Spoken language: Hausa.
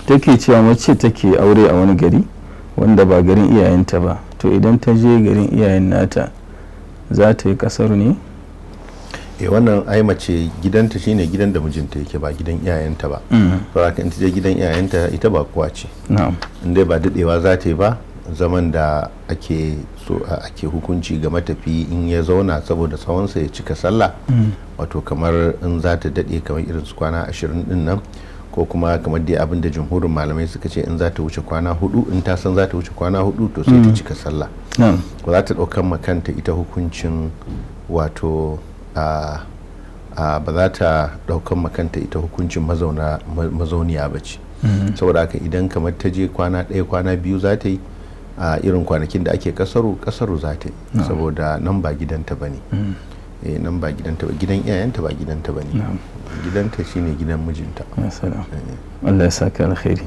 take cewa mace take aure a wani gari wanda ba garin iyayenta ba, to idan ta je garin iyayen nata za ta yi kasaru ne? Wannan ai mace gidanta shine gidan da mijinta yake, ba gidan iyayenta ba. Saboda in ta je gidan iyayenta ita ba kowa ce. In dai ba dadewa za ta yi ba, zaman da ake so ake hukunci ga matafi in ya zauna saboda tsawonsa ya cika sallah, wato kamar in za ta dade kamar irin su kwana 20 din nan, ko kuma kamar dai abin da jumhurin malamai suka ce in za ta wuce kwana 4, in ta san za ta wuce kwana 4 to sai ta cika sallah. Ba za ta ɗaukan makanta ita hukuncin wato ba za ta ɗaukan makanta ita hukuncin mazauniya ba ce. Saboda haka idan kamar ta je kwana 1 kwana 2 za ta yi a irin kwanakin da ake kasaru za ta yi, saboda nan ba gidanta ba ne. Nan ba gidanta ba, gidan iyayenta ba gidanta ba ne, gidanta shine gidan mijinta. Allah ya saka alkhairi.